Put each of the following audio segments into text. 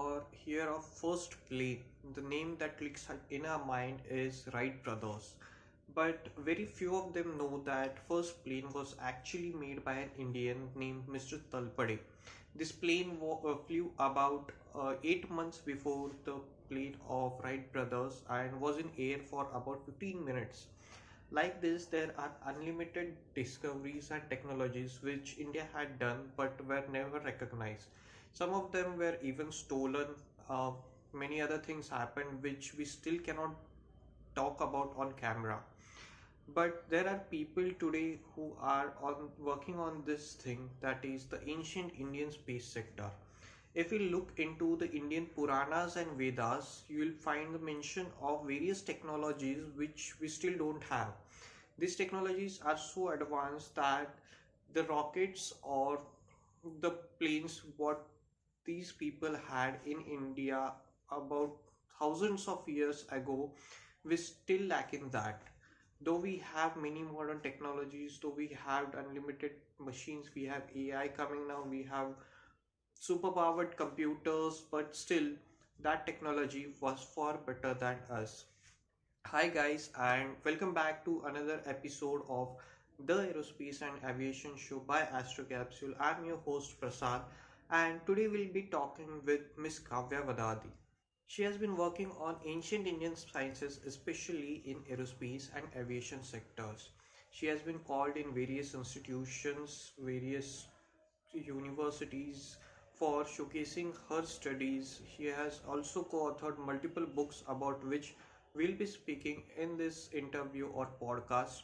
or hear of first plane, the name that clicks in our mind is Wright brothers. But very few of them know that first plane was actually made by an Indian named Mr. Talpade. This plane flew about 8 months before the plane of Wright brothers and was in air for about 15 minutes. Like this, there are unlimited discoveries and technologies which India had done but were never recognized. Some of them were even stolen. Uh, Many other things happened which we still cannot talk about on camera. But there are people today who are working on this thing, that is the ancient Indian space sector. If we look into the Indian Puranas and Vedas, you will find the mention of various technologies which we still don't have. These technologies are so advanced that the rockets or the planes what these people had in India about thousands of years ago, we still lack in that. Though we have many modern technologies, though we have unlimited machines, we have AI coming now, we have super powered computers, but still that technology was far better than us. Hi guys, and welcome back to another episode of the Aerospace and Aviation Show by Astrocapsule. I'm your host Prasad, and today we'll be talking with Miss Kavya Vaddadi. She has been working on ancient Indian sciences, especially in aerospace and aviation sectors. She has been called in various institutions, various universities for showcasing her studies. She has also co authored multiple books about which we'll be speaking in this interview or podcast.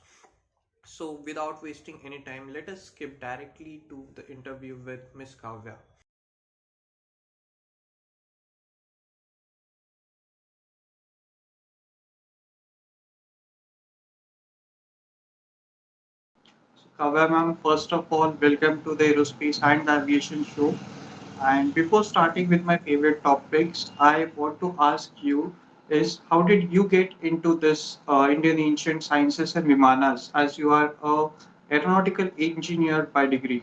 So, without wasting any time, let us skip directly to the interview with Miss Kavya. Kavya ma'am, first of all, welcome to the Aerospace and Aviation Show. And before starting with my favorite topics, I want to ask you is how did you get into this Indian ancient sciences and Vimanas as you are a aeronautical engineer by degree?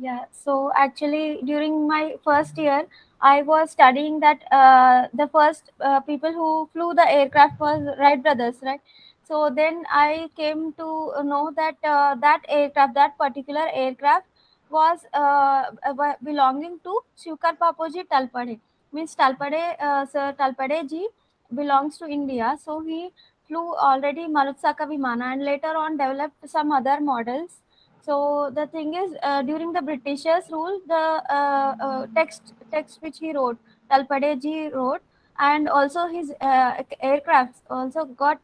Yeah, so actually during my first year, I was studying that the first people who flew the aircraft was Wright brothers, right? So then I came to know that that particular aircraft was belonging to Shukar Papoji Talpade. Means Talpade, Sir Talpade ji belongs to India. So he flew already Marutsakha Vimana and later on developed some other models. So the thing is, during the Britishers' rule, the text which he wrote, Talpadeji wrote, and also his aircrafts also got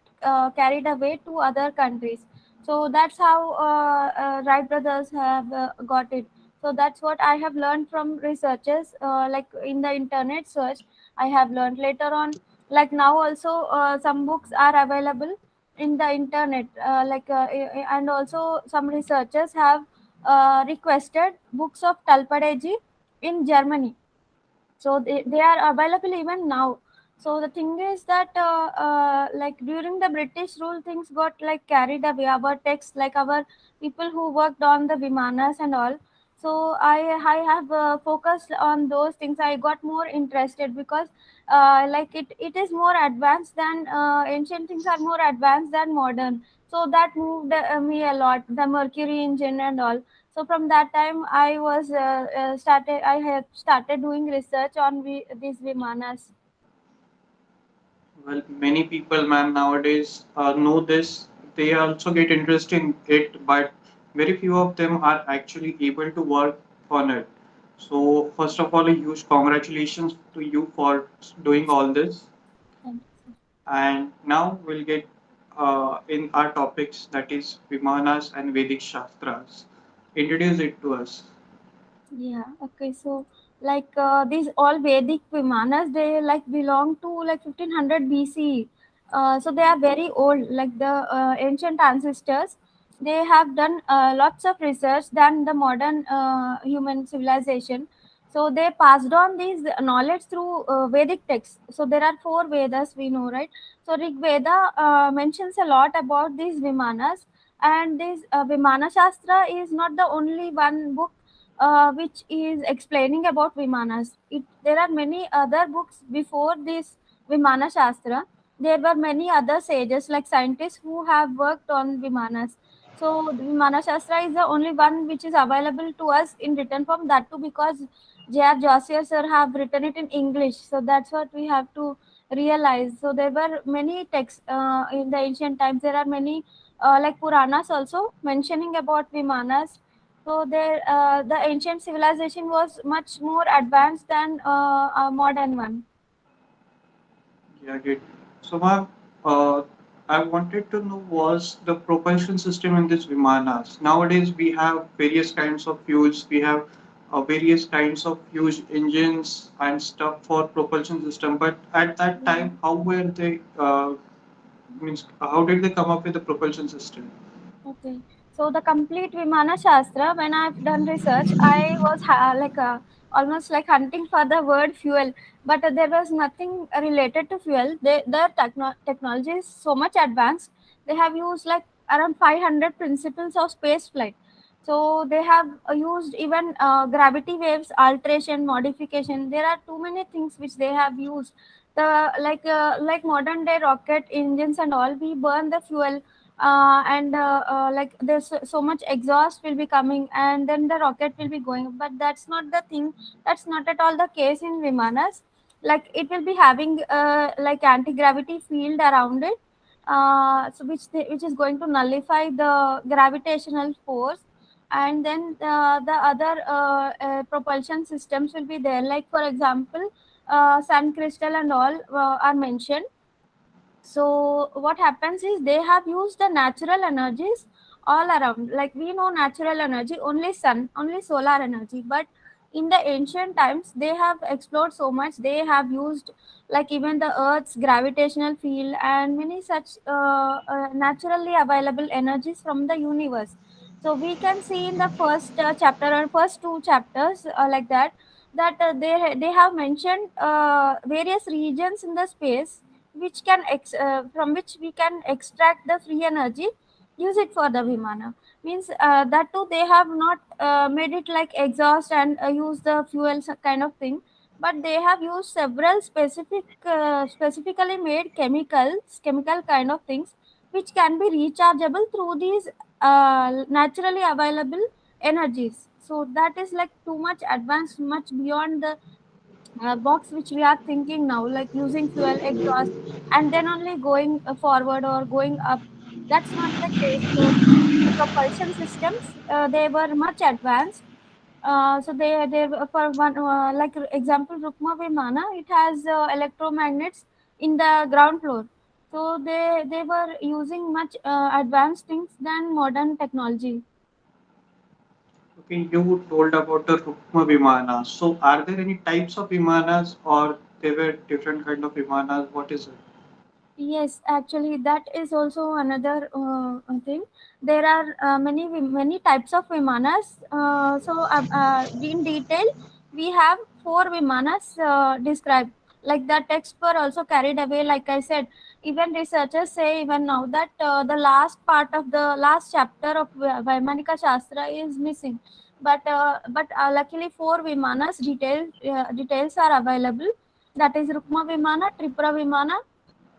carried away to other countries. So that's how Wright brothers have got it. So that's what I have learned from researchers, like in the internet search. I have learned later on. Like now, also some books are available in the internet, and also some researchers have requested books of Talpadeji in Germany, so they are available even now. So the thing is that like during the British rule, things got like carried away, our texts, like our people who worked on the vimanas and all. So I have focused on those things. I got more interested because it is more advanced than ancient things are more advanced than modern. So that moved me a lot, the mercury engine and all. So from that time I was started I have started doing research on these vimanas. Well, many people, ma'am, nowadays know this. They also get interested in it, but very few of them are actually able to work on it. So, first of all, a huge congratulations to you for doing all this. Thank you. And now we'll get in our topics, that is Vimanas and Vedic Shastras. Introduce it to us. Yeah, okay. So like these all Vedic Vimanas, they like belong to like 1500 BC. So they are very old, like the ancient ancestors. They have done lots of research than the modern human civilization. So they passed on these knowledge through Vedic texts. So there are four Vedas we know, right? So Rig Veda mentions a lot about these Vimanas, and this Vimana Shastra is not the only one book which is explaining about Vimanas. There are many other books before this Vimana Shastra. There were many other sages like scientists who have worked on Vimanas. So the Vimana Shastra is the only one which is available to us in written form. That too because J.R. Josier sir have written it in English. So that's what we have to realize. So there were many texts in the ancient times. There are many like Puranas also mentioning about Vimanas. So the ancient civilization was much more advanced than a modern one. Yeah, great. So, ma'am, uh, I wanted to know was the propulsion system in this Vimanas. Nowadays, we have various kinds of fuels. We have various kinds of huge engines and stuff for propulsion system. But at that Yeah. time, how were they? Means how did they come up with the propulsion system? Okay. So the complete Vimana Shastra, when I've done research, I was almost like hunting for the word fuel, but there was nothing related to fuel. Technology is so much advanced. They have used like around 500 principles of space flight. So they have used even gravity waves, alteration, modification. There are too many things which they have used. Like modern day rocket engines and all, we burn the fuel and like there's so much exhaust will be coming and then the rocket will be going, but that's not the thing. That's not at all the case in Vimanas. Like it will be having like anti-gravity field around it, which is going to nullify the gravitational force. And then the other propulsion systems will be there, like for example sun crystal and all are mentioned. So what happens is they have used the natural energies all around. Like we know natural energy only sun, only solar energy, but in the ancient times they have explored so much. They have used like even the earth's gravitational field and many such naturally available energies from the universe. So we can see in the first chapter or first two chapters that they have mentioned various regions in the space which from which we can extract the free energy, use it for the Vimana. Means that too they have not made it like exhaust and use the fuels kind of thing, but they have used several specifically made chemical kind of things which can be rechargeable through these naturally available energies. So that is like too much advanced, much beyond the box which we are thinking now, like using fuel exhaust and then only going forward or going up. That's not the case. So the propulsion systems, they were much advanced. So they for one like example Rukma Vimana, it has electromagnets in the ground floor. So they were using much advanced things than modern technology. Okay, you told about the Rukma Vimana. So, are there any types of Vimanas, or they were different kind of Vimanas? What is it? Yes, actually, that is also another thing. There are many types of vimanas. In detail, we have four vimanas described. Like the text were also carried away. Like I said, even researchers say even now that the last part of the last chapter of Vaimanika Shastra is missing. But luckily, four vimanas details are available. That is Rukma Vimana, Tripura Vimana,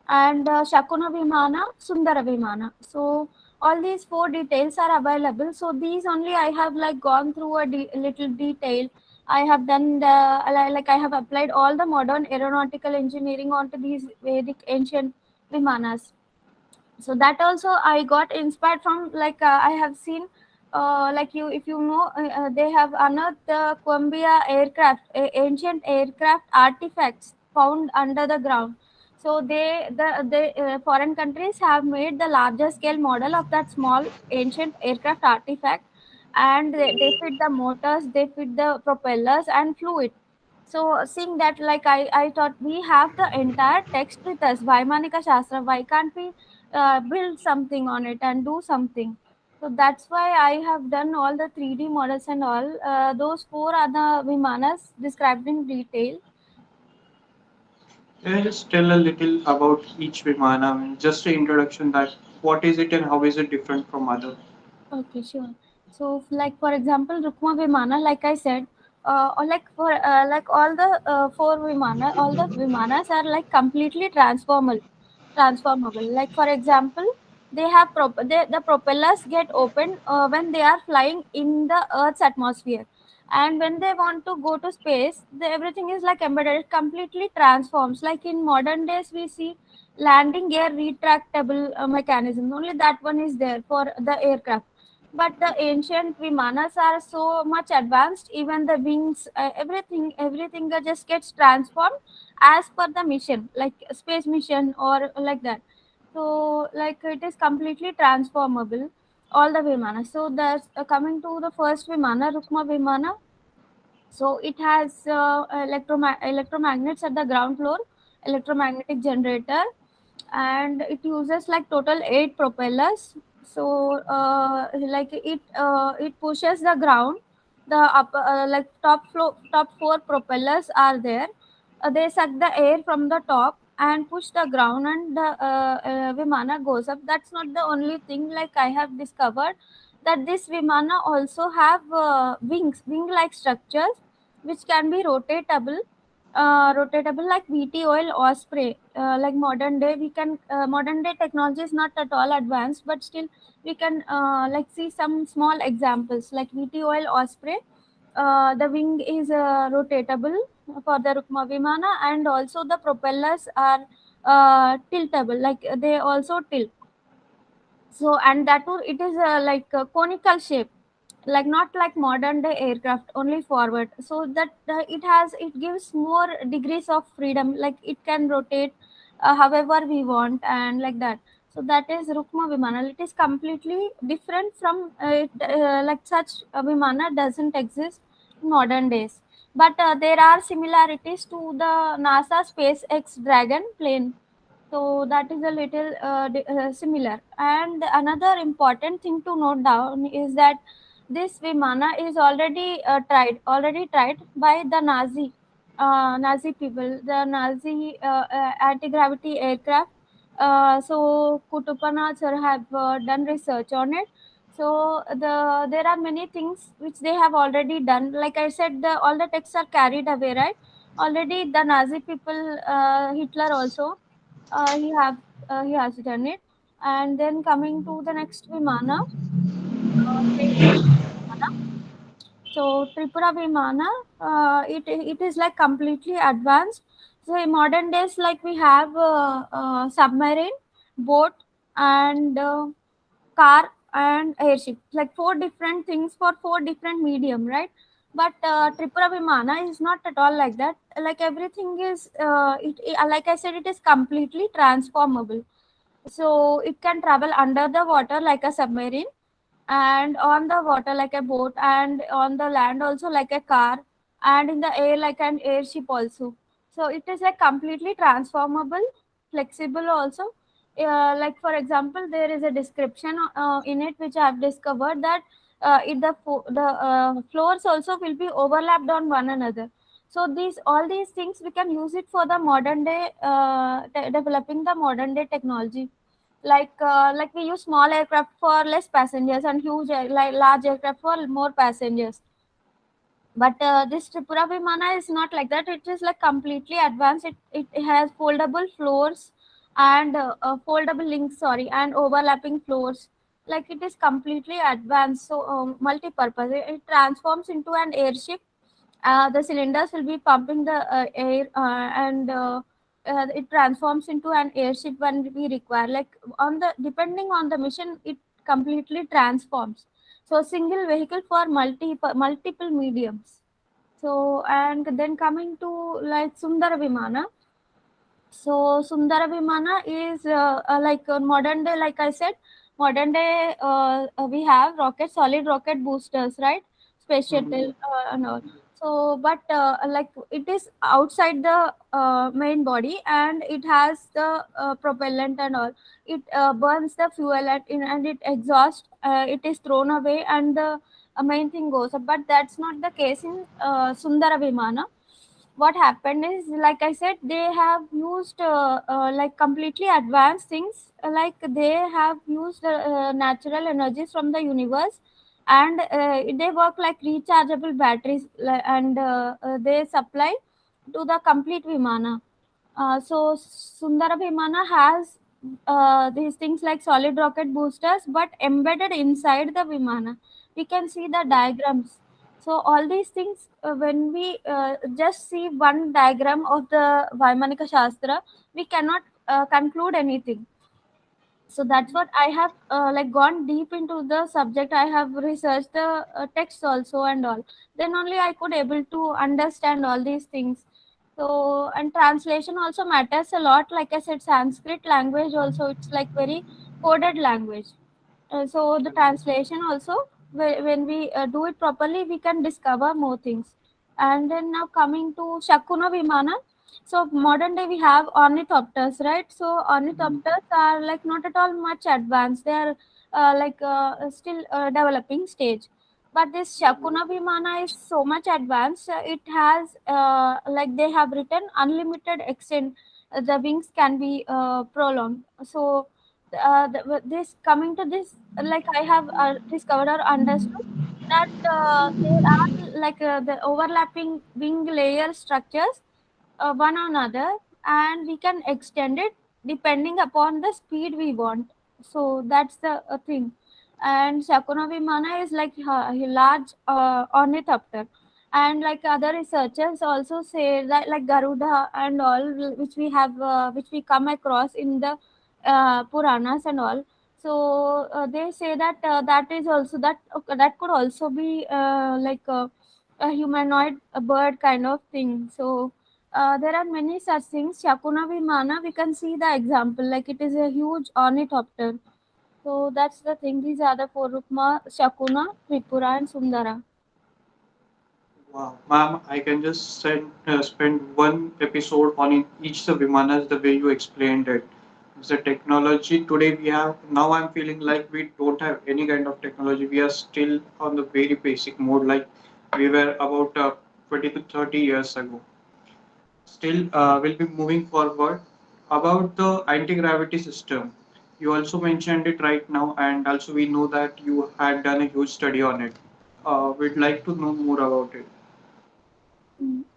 and Shakuna Vimana, Sundara Vimana. So all these four details are available. So these only I have like gone through little detail. I have done like I have applied all the modern aeronautical engineering onto these Vedic ancient Vimanas. So that also I got inspired from, like I have seen like you if you know they have unearthed the Columbia aircraft, ancient aircraft artifacts found under the ground. So the foreign countries have made the larger scale model of that small ancient aircraft artifact, and they fit the motors, they fit the propellers and flew it. So seeing that, like I thought we have the entire text with us, Vaimanika Shastra. Why can't we build something on it and do something? So that's why I have done all the 3D models and all. Those four are the Vimanas described in detail. Can you just tell a little about each Vimana? I mean, just an introduction that what is it and how is it different from other? Okay, sure. So, like for example, Rukma Vimana, like I said, or like for like all the four Vimana, all the Vimanas are like completely transformable. Like for example, the propellers get open when they are flying in the Earth's atmosphere, and when they want to go to space, everything is like embedded. It completely transforms. Like in modern days, we see landing gear retractable mechanism. Only that one is there for the aircraft, but the ancient Vimanas are so much advanced. Even the wings, everything just gets transformed as per the mission, like space mission or like that. So, like it is completely transformable. All the Vimanas. So, that's coming to the first Vimana, Rukma Vimana. So it has electromagnets at the ground floor, electromagnetic generator, and it uses like total 8 propellers. So it pushes the ground. The like top 4 propellers are there. They suck the air from the top and push the ground, and the Vimana goes up. That's not the only thing. Like I have discovered that this Vimana also have wing like structures which can be rotatable like VT oil osprey. Like modern day technology is not at all advanced, but still we can like see some small examples like VT oil osprey. The wing is rotatable for the Rukma Vimana, and also the propellers are tiltable, like they also tilt. So, and that too, it is like a conical shape, like not like modern day aircraft, only forward. So that it gives more degrees of freedom, like it can rotate however we want, and like that. So that is Rukma Vimana. It is completely different from like such a Vimana doesn't exist in modern days. But there are similarities to the NASA SpaceX Dragon plane, so that is a little similar. And another important thing to note down is that this Vimana is already tried by the Nazi people, the Nazi anti-gravity aircraft. So Kutupana sir have done research on it. So there are many things which they have already done. Like I said, all the texts are carried away, right? Already the Nazi people, Hitler also, he has done it. And then coming to the next Vimana, Tripura Vimana. So Tripura Vimana, it is like completely advanced. So in modern days, like we have submarine, boat, and car and airship, like four different things for four different medium, right? But Tripura Vimana is not at all like that. Like everything is, like I said, it is completely transformable. So it can travel under the water like a submarine, and on the water like a boat, and on the land also like a car, and in the air like an airship also. So it is like completely transformable, flexible also. Like for example, there is a description in it which I have discovered that the floors also will be overlapped on one another. So these all these things we can use it for the modern day developing the modern day technology. Like we use small aircraft for less passengers, and like large aircraft for more passengers. But this Tripura Vimana is not like that. It is like completely advanced. It has foldable floors and foldable links, sorry, and overlapping floors. Like it is completely advanced, so multi-purpose. It transforms into an airship. The cylinders will be pumping the air, and it transforms into an airship when we require. Like on the depending on the mission, it completely transforms. So single vehicle for multiple mediums. So, and then coming to like Sundara Vimana. So Sundara Vimana is like modern day, like I said, modern day we have solid rocket boosters, right? Space shuttle and all. So, but like it is outside the main body, and it has the propellant and all. It burns the fuel and it exhaust. It is thrown away, and the main thing goes up. But that's not the case in Sundara Vimana. What happened is, like I said, they have used like completely advanced things. Like they have used natural energies from the universe, and they work like rechargeable batteries, and they supply to the complete Vimana. So Sundara Vimana has these things like solid rocket boosters, but embedded inside the Vimana. We can see the diagrams. So all these things, when we just see one diagram of the Vaimanika Shastra, we cannot conclude anything. So that's what I have like gone deep into the subject. I have researched the text also and all, then only I could able to understand all these things. So, and translation also matters a lot. Like I said, Sanskrit language also, it's like very coded language. So the translation also, when we do it properly, we can discover more things. And then now coming to Shakuna Vimana. So modern day we have ornithopters, right? So ornithopters are like not at all much advanced. They are still developing stage. But this Shakuna Vimana is so much advanced. It has like they have written unlimited extent. The wings can be prolonged. So this coming to this, like I have discovered or understood that there are like the overlapping wing layer structures one another, and we can extend it depending upon the speed we want. So that's the thing. And Sakuna Vimana is like a large ornithopter. And like other researchers also say that like Garuda and all, which we have which we come across in the Puranas and all. So they say that that is also that that could also be like a humanoid, a bird kind of thing. So there are many such things. Shakuna Vimana, we can see the example, like it is a huge ornithopter. So that's the thing. These are the four: Rukma, Shakuna, Tripura, and Sundara. Wow, ma'am, I can just spend one episode on each the Vimanas the way you explained it. The technology today we have, now I'm feeling like we don't have any kind of technology. We are still on the very basic mode like we were about 20 to 30 years ago. Still, we'll be moving forward. About the anti-gravity system, you also mentioned it right now, and also we know that you had done a huge study on it. We'd like to know more about it.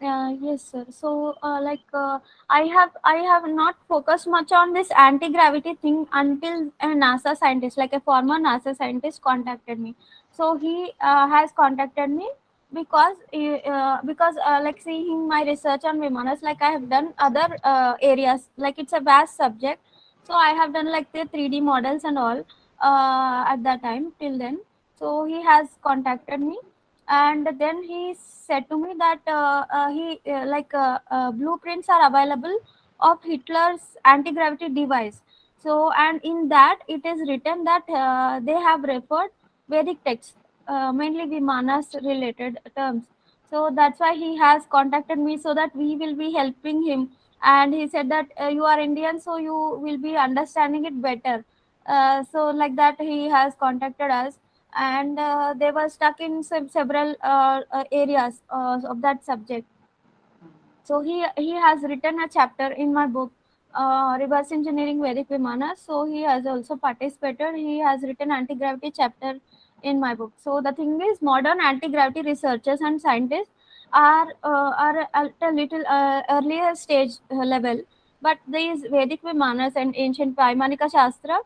Yes, sir. So, I have not focused much on this anti gravity thing until a NASA scientist, like a former NASA scientist, contacted me. So he has contacted me because like seeing my research on Vimanas, like I have done other areas, like it's a vast subject. So I have done like the 3D models and all at that time till then. So he has contacted me, and then he said to me that he blueprints are available of Hitler's anti-gravity device. So, and in that it is written that they have referred Vedic texts, mainly Vimanas related terms. So that's why he has contacted me, so that we will be helping him. And he said that you are Indian, so you will be understanding it better. So like that he has contacted us, and they were stuck in several areas of that subject. So he has written a chapter in my book, reverse engineering Vedic Vimana. So he has also participated. He has written anti-gravity chapter in my book. So the thing is, modern anti-gravity researchers and scientists are at a little earlier stage level, but these Vedic Vimanas and ancient Vaimanika Shastra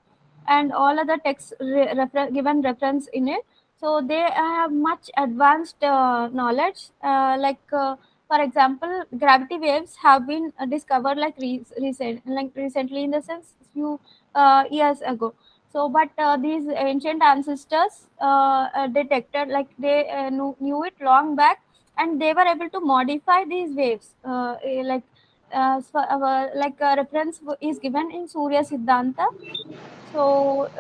and all other texts given reference in it, so they have much advanced knowledge, for example, gravity waves have been discovered like recently, in the sense few years ago. So but these ancient ancestors detected, like they knew it long back, and they were able to modify these waves, like a reference is given in Surya Siddhanta. So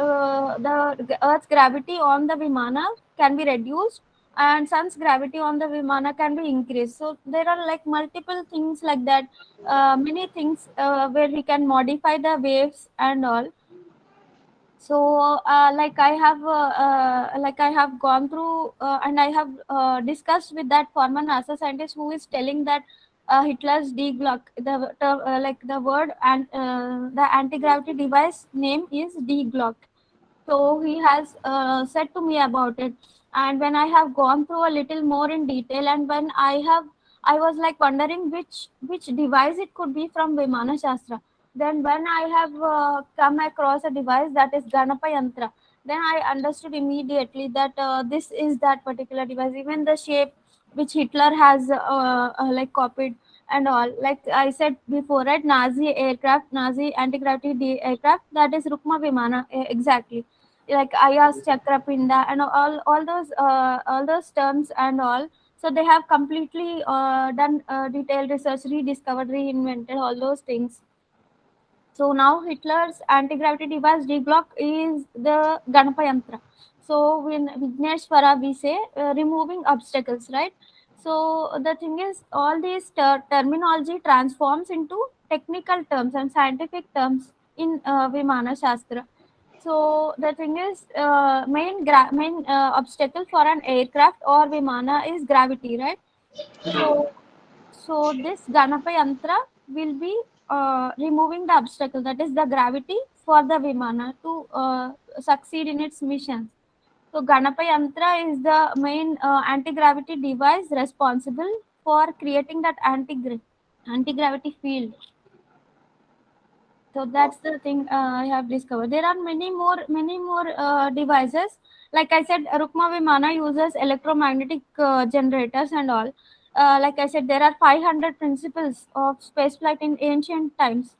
the Earth's gravity on the Vimana can be reduced, and Sun's gravity on the Vimana can be increased. So there are like multiple things like that, many things where we can modify the waves and all. So like I have gone through and I have discussed with that former NASA scientist who is telling that Hitler's D Glock, like the word, and the anti-gravity device name is D Glock. So he has said to me about it. And when I have gone through a little more in detail, and when I was like wondering which device it could be from Vimana Shastra. Then when I have come across a device that is Ganapa Yantra, then I understood immediately that this is that particular device. Even the shape which Hitler has like copied and all, like I said before, right? Nazi aircraft, Nazi anti-gravity aircraft, that is Rukma Vimana, exactly, like Ayas Chakrapinda and all those terms and all. So they have completely done detailed research, rediscovered, reinvented all those things. So now Hitler's anti-gravity device D block is the Ganapa Yantra. So in Vigneshwara we say removing obstacles, right? So the thing is, all these terminology transforms into technical terms and scientific terms in Vimana Shastra. So the thing is, main obstacle for an aircraft or Vimana is gravity, right? Right. So this Ganapa Yantra will be removing the obstacle, that is the gravity, for the Vimana to succeed in its mission. So Ganapa Yantra is the main anti-gravity device responsible for creating that anti-gravity field. So that's the thing I have discovered. There are many more devices. Like I said, Rukma Vimana uses electromagnetic generators and all. Like I said, there are 500 principles of spaceflight in ancient times.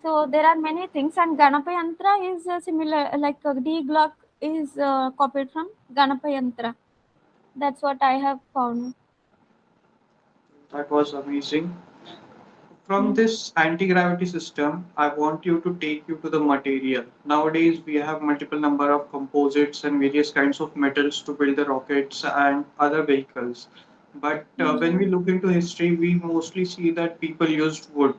So there are many things, and Ganapa Yantra is similar, like D Glock is copied from Ganapa Yantra. That's what I have found. That was amazing. From Mm. this anti-gravity system, I want you to take you to the material. Nowadays, we have multiple number of composites and various kinds of metals to build the rockets and other vehicles. But when we Yeah. look into history, we mostly see that people used wood.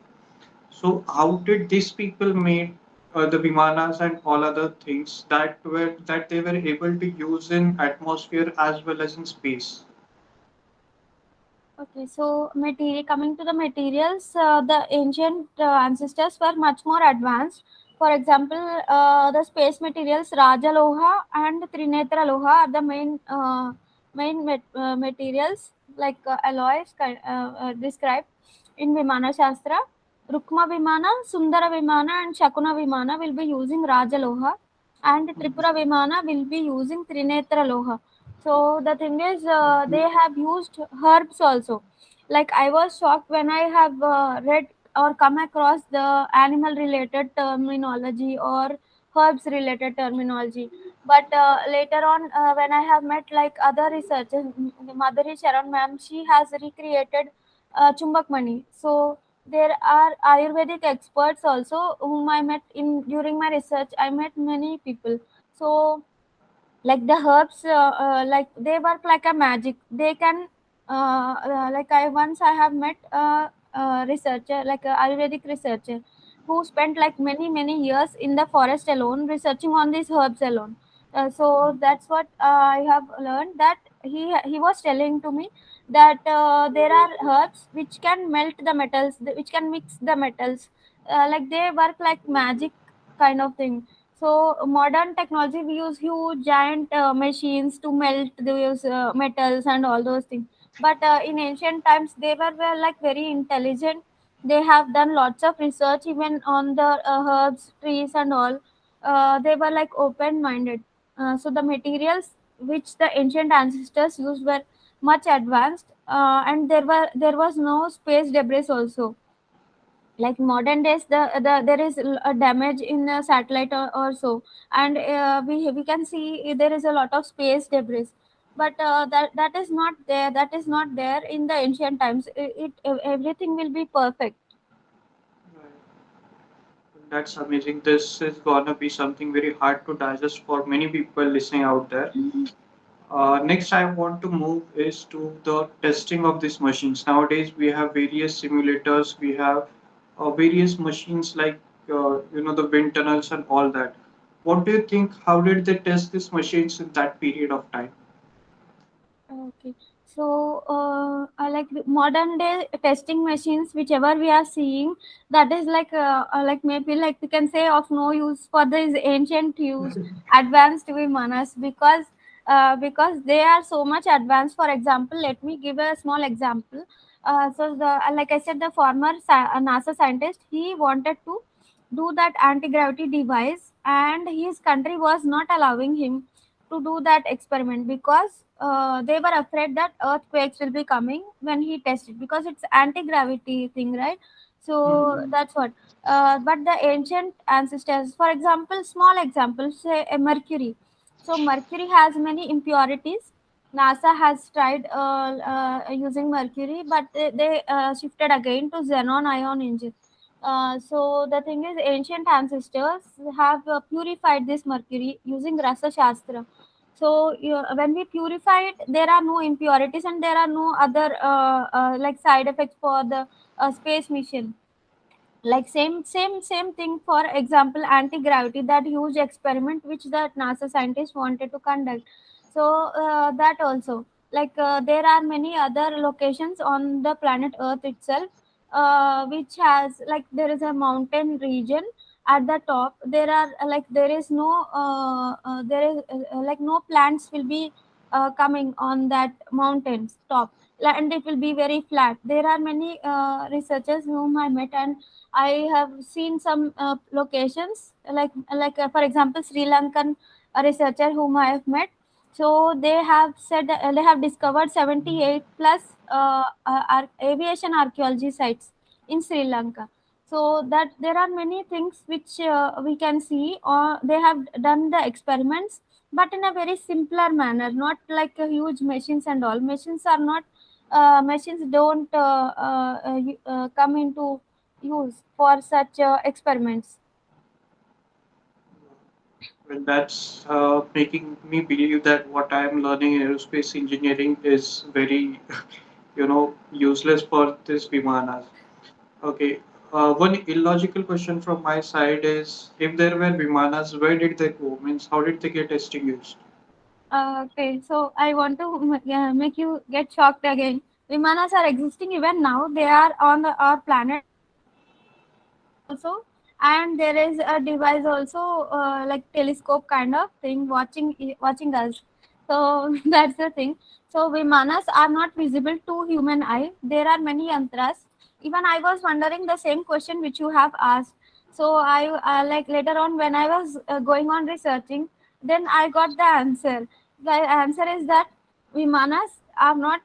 So how did these people made the vimanas and all other things that they were able to use in atmosphere as well as in space? Okay, so material, coming to the materials, the ancient ancestors were much more advanced. For example, the space materials Rajaloha and Trinetra Loha are the main materials, like alloys described in Vimana Shastra. Rukma Vimana, Sundara Vimana, and Shakuna Vimana will be using Rajaloha, and Tripura Vimana will be using Trinetra Loha. So the thing is, they have used herbs also. Like I was shocked when I have read or come across the animal related terminology or herbs related terminology. But later on, when I have met like other researchers, Madhuri Sharon ma'am, she has recreated Chumbak Mani. So there are Ayurvedic experts also whom I met in during my research. I met many people. So like the herbs, like they work like a magic. They can like I have met a researcher, like a Ayurvedic researcher, who spent like many years in the forest alone researching on these herbs alone. So that's what I have learned, that he was telling to me that there are herbs which can melt the metals, which can mix the metals, like they work like magic kind of thing. So modern technology, we use huge giant machines to melt those metals and all those things. But in ancient times, they were like very intelligent. They have done lots of research even on the herbs, trees, and all. They were like open-minded. So the materials which the ancient ancestors used were much advanced, and there was no space debris also. Like modern days, there is a damage in a satellite or so, and we can see there is a lot of space debris. But that is not there in the ancient times. Everything will be perfect. That's amazing. This is gonna be something very hard to digest for many people listening out there. Mhm. Next, I want to move is to the testing of these machines. Nowadays, we have various simulators. We have various machines like the wind tunnels and all that. What do you think? How did they test these machines in that period of time? Okay. So, I like the modern day testing machines, whichever we are seeing, that is like maybe like we can say of no use for these ancient use, advanced Vimanas, because because they are so much advanced. For example, let me give a small example. Like I said, the former NASA scientist, he wanted to do that anti-gravity device, and his country was not allowing him to do that experiment because they were afraid that earthquakes will be coming when he tested, because it's anti-gravity thing, right? So Hmm. that's what. But the ancient ancestors, for example, small example, say a mercury. So mercury has many impurities. NASA has tried using mercury, but they shifted again to xenon ion engine. So the thing is, ancient ancestors have purified this mercury using Rasa Shastra. So when we purify it, there are no impurities and there are no other like side effects for the space mission. Like same thing, for example, anti-gravity, that huge experiment which the NASA scientists wanted to conduct. So that also, like there are many other locations on the planet earth itself, which has, like, there is a mountain region at the top. There are like there is no there is like no plants will be coming on that mountain's top, and it will be very flat. There are many researchers whom I met, and I have seen some locations, for example, Sri Lankan researcher whom I have met. So they have said they have discovered 78 plus aviation archaeology sites in Sri Lanka. So that there are many things which we can see, or they have done the experiments, but in a very simpler manner, not like huge machines and all. Machines don't come into use for such experiments. Well, that's making me believe that what I am learning in aerospace engineering is very, useless for this Vimanas. Okay. One illogical question from my side is, if there were Vimanas, where did they go? Means, how did they get extinguished? Okay, so I want to make you get shocked again. Vimanas are existing even now. They are on our planet also, and there is a device also, like telescope kind of thing, watching us. So that's the thing. So Vimanas are not visible to human eye. There are many yantras. Even I was wondering the same question which you have asked. So I like later on when I was going on researching, then I got the answer. The answer is that Vimanas are not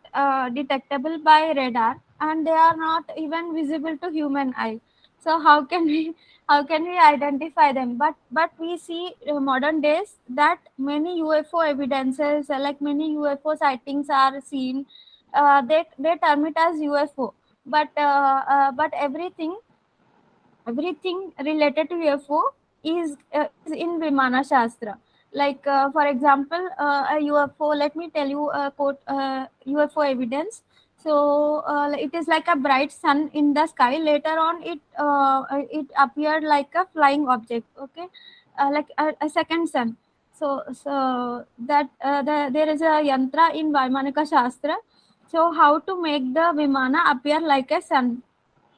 detectable by radar, and they are not even visible to human eye. So how can we identify them? But we see modern days that many UFO evidences, like many UFO sightings are seen. They term it as UFO, but everything related to UFO is in Vimana Shastra. Like for example, a UFO. Let me tell you a quote. UFO evidence. So it is like a bright sun in the sky. Later on, it appeared like a flying object. Okay, like a second sun. So that there is a yantra in Vaimanika Shastra. So how to make the Vimana appear like a sun?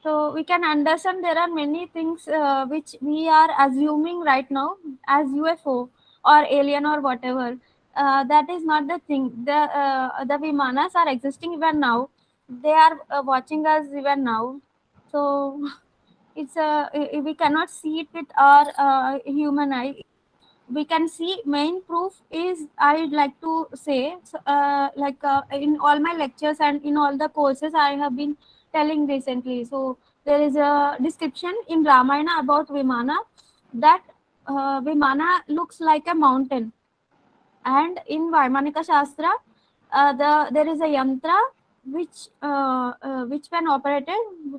So we can understand there are many things which we are assuming right now as UFO or alien or whatever. That is not the thing. The Vimanas are existing even now. They are watching us even now. So we cannot see it with our human eye. We can see main proof is, I'd like to say, in all my lectures and in all the courses I have been telling recently. So there is a description in Ramayana about Vimana, that Vimana looks like a mountain. And in Vaimanika Shastra, there is a yantra which when operated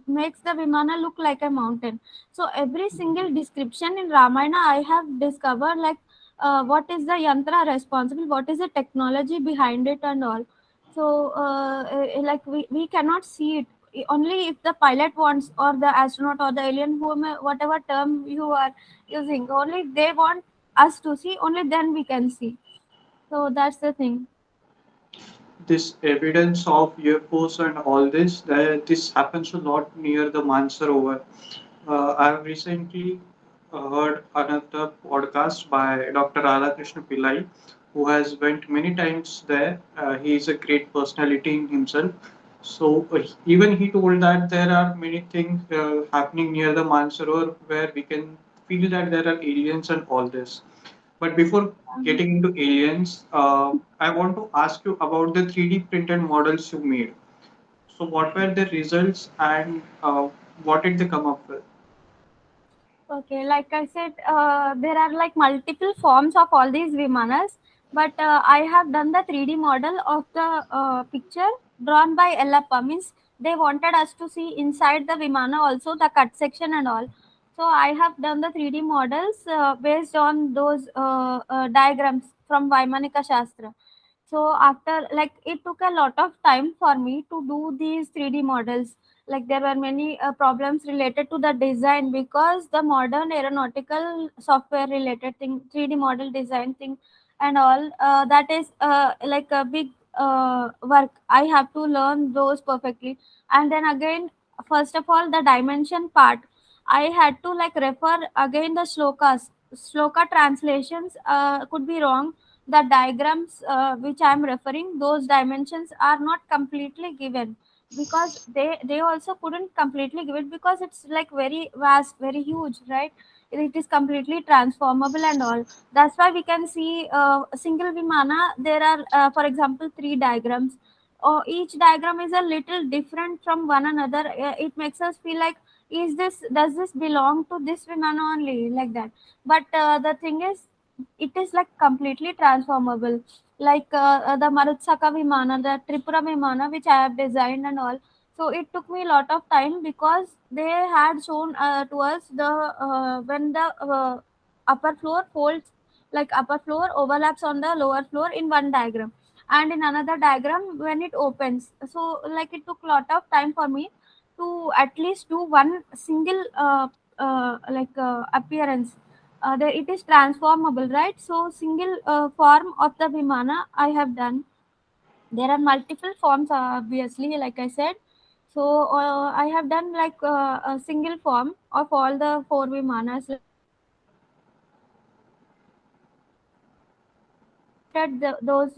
makes the Vimana look like a mountain. So every single description in Ramayana I have discovered, like what is the yantra responsible, what is the technology behind it and all. So like we cannot see it. Only if the pilot wants, or the astronaut or the alien, whatever term you are using, only they want us to see, only then we can see. So that's the thing. This evidence of UFOs and all this, that this happens a lot near the Mansarovar. I have recently heard another podcast by Dr. Radhakrishna Pillai. who has went many times there. He is a great personality in himself. So even he told that there are many things happening near the Mansarovar where we can feel that there are aliens and all this. But before getting into aliens, I want to ask you about the 3D printed models you made. So what were the results and what did they come up with? Okay, like I said, there are like multiple forms of all these Vimanas, but I have done the 3D model of the picture drawn by Ellappa. Means they wanted us to see inside the Vimana also the cut section and all. So I have done the 3D models based on those diagrams from Vaimanika Shastra. So after, like, it took a lot of time for me to do these 3D models. Like there were many problems related to the design, because the modern aeronautical software related thing, 3D model design thing and all, that is like a big work. I have to learn those perfectly. And then again, first of all, the dimension part, I had to like refer again the sloka translations could be wrong. The diagrams which I am referring, those dimensions are not completely given, because they also couldn't completely give it, because it's like very vast, very huge, right? It is completely transformable and all. That's why we can see a single Vimana, there are for example 3 diagrams. Each diagram is a little different from one another. It makes us feel like, is this, does this belong to this Vimana only, like that. But the thing is, it is like completely transformable. Like the Marutsakha Vimana, the Tripura Vimana, which I have designed and all. So it took me a lot of time, because they had shown to us the when the upper floor folds, like upper floor overlaps on the lower floor in one diagram, and in another diagram when it opens. So like it took a lot of time for me to at least do one single appearance. It is transformable, right? So single form of the Vimana I have done. There are multiple forms, obviously, like I said. So I have done like a single form of all the 4 Vimanas. Like those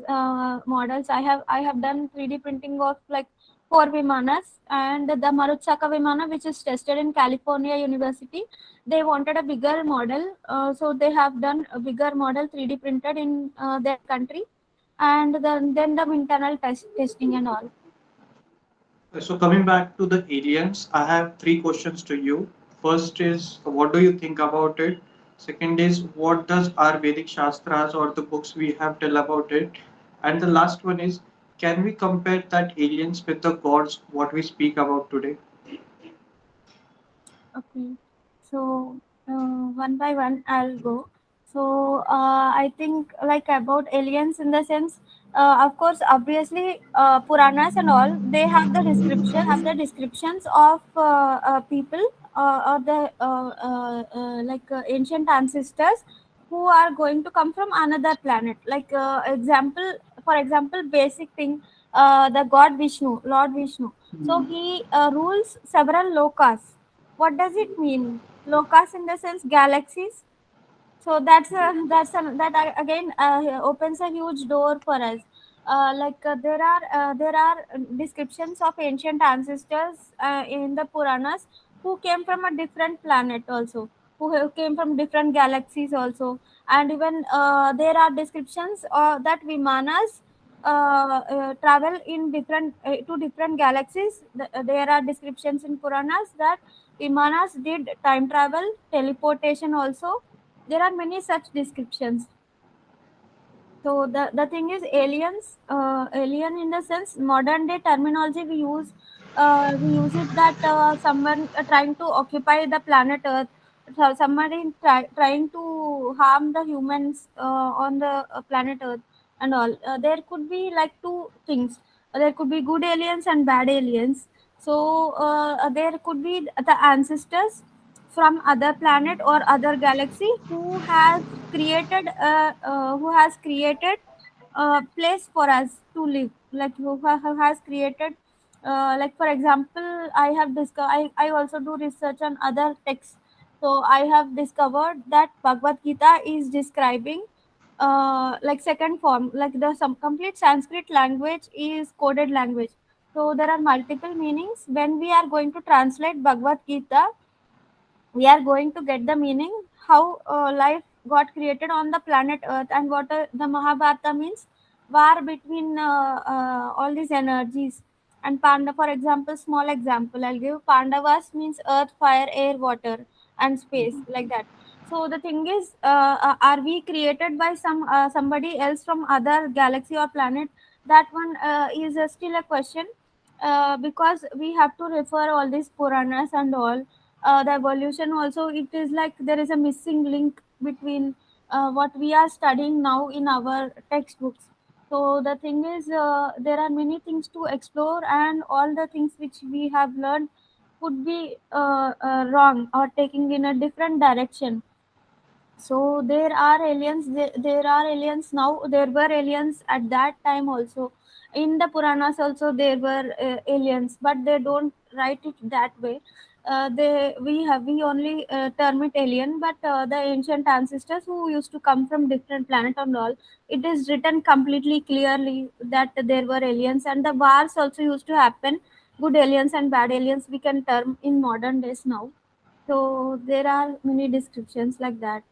models, I have done 3D printing of like 4 Vimanas, and the Marutsaka Vimana, which is tested in California University, they wanted a bigger model, so they have done a bigger model 3D printed in their country, and then the internal testing and all. So coming back to the aliens, I have three questions to you. First is, what do you think about it? Second is, what does our Vedic Shastras or the books we have tell about it? And the last one is, can we compare that aliens with the gods what we speak about today? Okay. So one by one, I'll go. So I think like about aliens in the sense, of course, obviously, Puranas and all, they have the descriptions of people or the ancient ancestors who are going to come from another planet. Like for example, basic thing, the God Vishnu, Lord Vishnu. So he rules several lokas. What does it mean? Lokas in the sense galaxies. So that again opens a huge door for us. There are descriptions of ancient ancestors in the Puranas who came from a different planet also, who came from different galaxies also. And even there are descriptions that Vimanas travel in different to different galaxies. There are descriptions in Puranas that Vimanas did time travel, teleportation also. There are many such descriptions. So the thing is, aliens, alien in the sense, modern day terminology we use it that someone trying to occupy the planet Earth, so somebody trying to harm the humans on the planet Earth and all. There could be like two things. There could be good aliens and bad aliens. So there could be the ancestors from other planet or other galaxy who has created a place for us to live, like who has created like for example, I also do research on other texts. So I have discovered that Bhagavad Gita is describing like second form, like the some complete Sanskrit language is coded language. So there are multiple meanings. When we are going to translate Bhagavad Gita, we are going to get the meaning how life got created on the planet Earth, and what the Mahabharata means, war between all these energies. And Panda, for example, small example I'll give. Pandavas means earth, fire, air, water, and space, like that. So the thing is, are we created by somebody else from other galaxy or planet? That one is still a question, because we have to refer all these Puranas and all. The evolution also, it is like there is a missing link between what we are studying now in our textbooks. So the thing is, there are many things to explore, and all the things which we have learned could be wrong or taking in a different direction. So there are aliens, there are aliens now, there were aliens at that time also. In the Puranas also there were aliens, but they don't write it that way. We only term it alien, but the ancient ancestors who used to come from different planet and all, it is written completely clearly that there were aliens. And the wars also used to happen, good aliens and bad aliens we can term in modern days now. So there are many descriptions like that.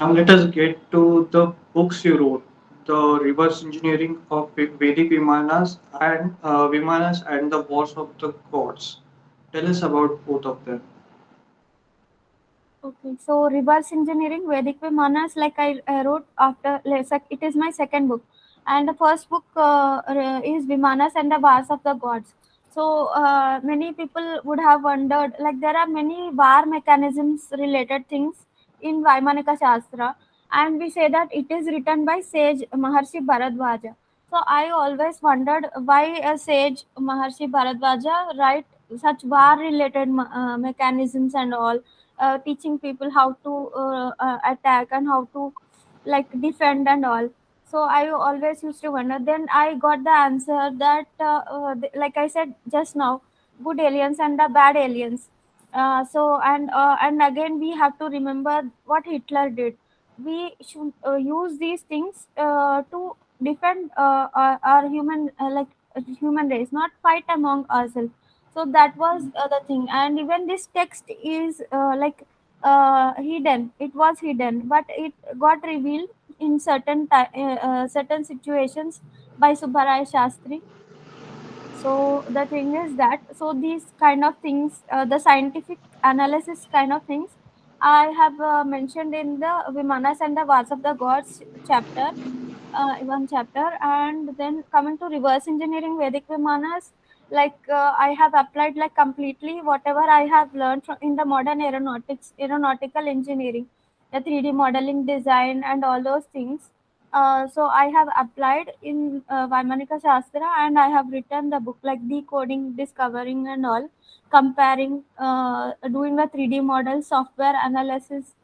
Now let us get to the books you wrote, the reverse engineering of Vedic Vimanas and the Wars of the Gods. Tell us about both of them. Okay, so reverse engineering Vedic Vimanas, like I wrote after, it is my second book, and the first book is Vimanas and the Wars of the Gods. So many people would have wondered, like there are many war mechanisms related things in Vaimanika Shastra, and we say that it is written by sage Maharshi Bharadwaja. So I always wondered why a sage Maharshi Bharadwaja write such war related mechanisms and all, teaching people how to attack and how to like defend and all. So I always used to wonder. Then I got the answer that, like I said just now, good aliens and the bad aliens. And again we have to remember what Hitler did. We should use these things to defend our human, human race, not fight among ourselves. So that was the thing. And even this text is hidden, it was hidden, but it got revealed in certain situations by Subharai Shastri. So the thing is that, so these kind of things, the scientific analysis kind of things, I have mentioned in the Vimanas and the Wars of the Gods chapter, one chapter. And then coming to reverse engineering Vedic Vimanas, I have applied like completely whatever I have learned from in the modern aeronautical engineering, the 3D modeling, design, and all those things. So I have applied in Vaimanika Shastra, and I have written the book like decoding, discovering, and all, comparing, doing a 3D model, software analysis,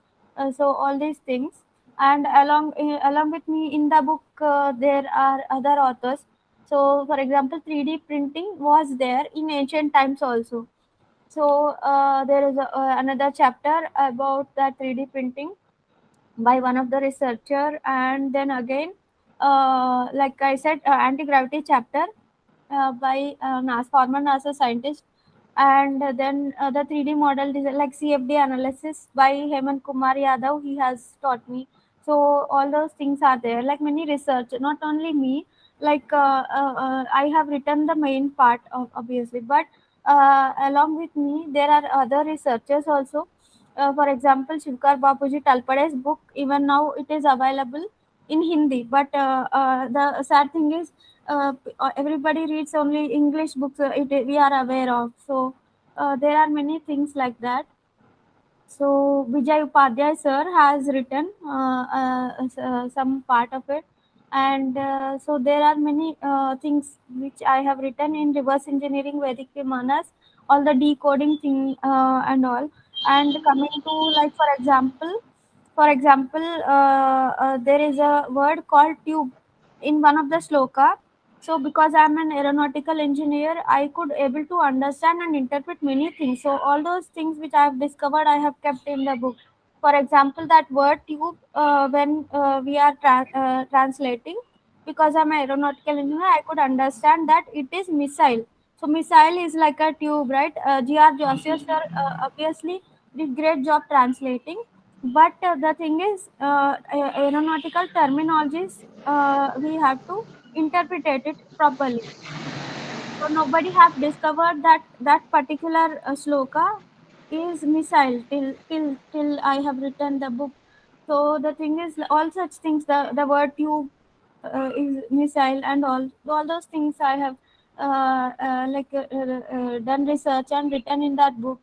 so all these things. And along with me in the book, there are other authors. So, for example, 3D printing was there in ancient times also. So there is another chapter about that 3D printing by one of the researcher. And then again, like I said, anti-gravity chapter by former NASA scientist. And then the 3D model design, like CFD analysis by Hemant Kumar Yadav, he has taught me. So all those things are there, like many research, not only me. I have written the main part of, obviously, but along with me there are other researchers also. For example, Shivkar Bapuji Talpade's book, even now it is available in Hindi, but the sad thing is, everybody reads only English books, we are aware of. So there are many things like that. So Vijay Upadhyay sir has written some part of it. And so there are many things which I have written in reverse engineering Vedic Vimanas, all the decoding thing and all. And coming to, like, for example, there is a word called tube in one of the sloka. So because I'm an aeronautical engineer, I could able to understand and interpret many things. So all those things which I have discovered, I have kept in the book. For example, that word tube, when we are translating, because I'm an aeronautical engineer, I could understand that it is missile. So missile is like a tube, right? Gr Joseph sir obviously did great job translating, but the thing is, aeronautical terminologies, we have to interpret it properly. So nobody have discovered that that particular sloka is missile till I have written the book. So the thing is, all such things, the word tube is missile, and all those things I have done research and written in that book.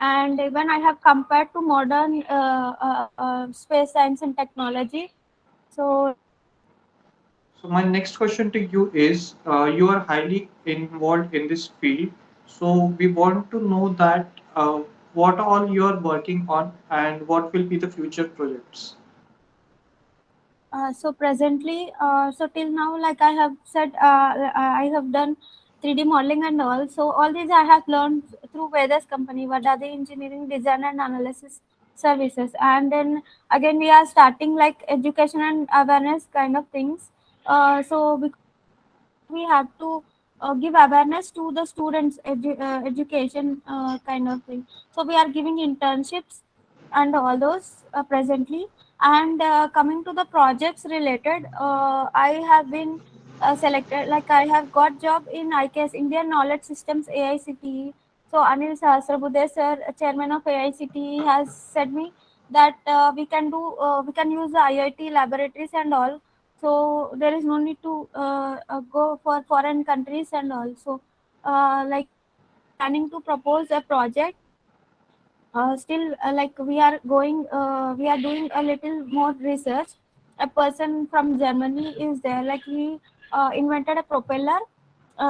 And when I have compared to modern space science and technology, so So my next question to you is, you are highly involved in this field. So we want to know that what all you are working on and what will be the future projects. So presently, so till now, like I have said, I have done 3D modeling and all. So all these I have learned through Vedas company, Vaddadi Engineering Design and Analysis Services. And then again, we are starting like education and awareness kind of things. So we have to give awareness to the students education kind of thing. So we are giving internships and all those presently. And coming to the projects related, I have been selected, like I have got job in IKS, Indian Knowledge Systems AICTE. So Anil Sahasrabudhe sir, chairman of AICTE, has said me that we can use the IIT laboratories and all. So there is no need to go for foreign countries and also, like we are planning to propose a project. Still, like we are doing a little more research. A person from Germany is there, like he invented a propeller.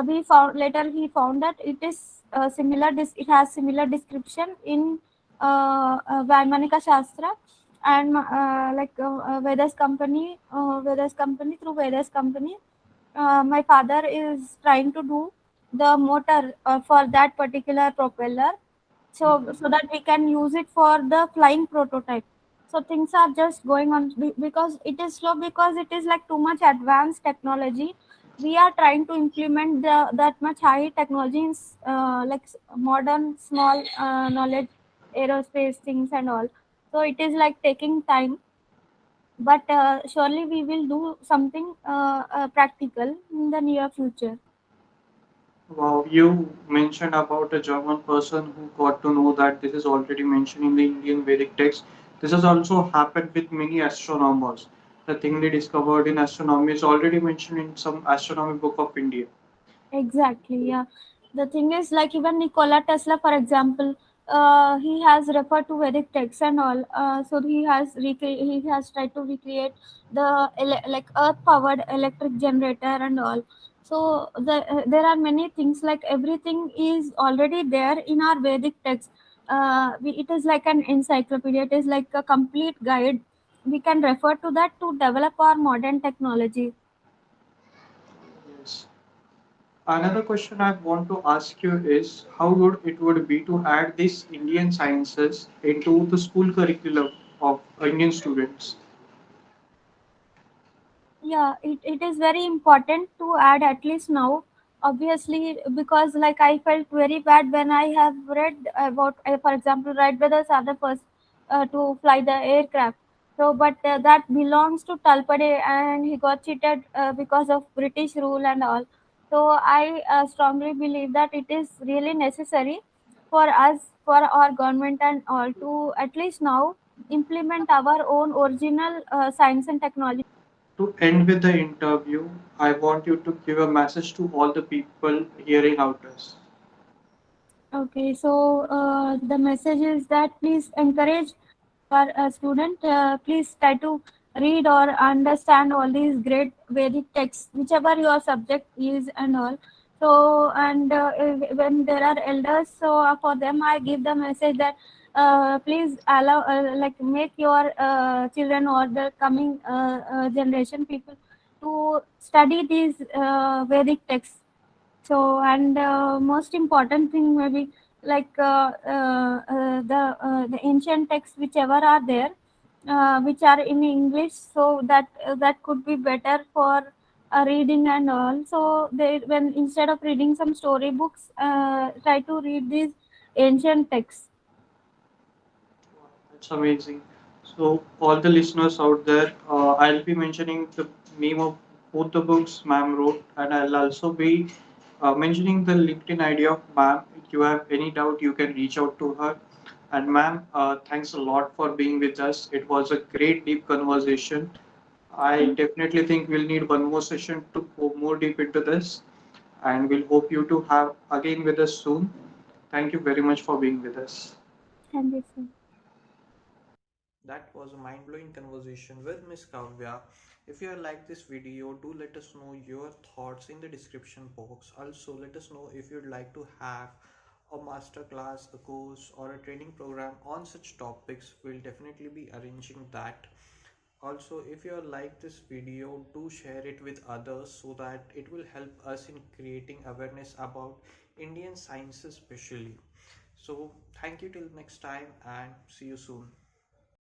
We found later he found that it is similar, it has similar description in Vaimanika Shastra. And Vedas company, through Vedas company, my father is trying to do the motor for that particular propeller, so that we can use it for the flying prototype. So things are just going on because it is slow, because it is like too much advanced technology. We are trying to implement that much high technology in modern small knowledge aerospace things and all. So it is like taking time, but surely we will do something practical in the near future. Wow, you mentioned about a German person who got to know that this is already mentioned in the Indian Vedic text. This has also happened with many astronomers. The thing they discovered in astronomy is already mentioned in some astronomy book of India. Exactly, yeah. The thing is, like even Nikola Tesla, for example, he has referred to Vedic texts and all. So he has tried to recreate the like earth-powered electric generator and all. So there are many things, like everything is already there in our Vedic text. It is like an encyclopedia. It is like a complete guide. We can refer to that to develop our modern technology. Yes. Another question I want to ask you is how good it would be to add these Indian sciences into the school curriculum of Indian students. Yeah, it is very important to add at least now, obviously, because like I felt very bad when I have read about, for example, Wright brothers are the first to fly the aircraft. So, but that belongs to Talpade, and he got cheated because of British rule and all. So, I strongly believe that it is really necessary for us, for our government and all, to at least now implement our own original science and technology. To end with the interview, I want you to give a message to all the people hearing out us. Okay, so the message is that please encourage your student. Please try to read or understand all these great Vedic texts, whichever your subject is and all. So, and when there are elders, so for them I give the message that please allow, like make your children or the coming generation people to study these Vedic texts. So, and most important thing maybe, like the ancient texts whichever are there, which are in English, so that could be better for reading and all. So they, when instead of reading some storybooks, try to read these ancient texts. Wow, that's amazing. So, all the listeners out there, I'll be mentioning the name of both the books ma'am wrote, and I'll also be mentioning the LinkedIn ID of ma'am. If you have any doubt, you can reach out to her. And ma'am, thanks a lot for being with us. It was a great, deep conversation. I Thank definitely think we'll need one more session to go more deep into this, and we'll hope you to have again with us soon. Thank you very much for being with us. thank you, sir. That was a mind-blowing conversation with Miss Kavya. If you like this video, do let us know your thoughts in the description box. Also, let us know if you'd like to have a masterclass, a course, or a training program on such topics. We'll definitely be arranging that. Also, if you like this video, do share it with others so that it will help us in creating awareness about Indian sciences especially. So, thank you till next time and see you soon.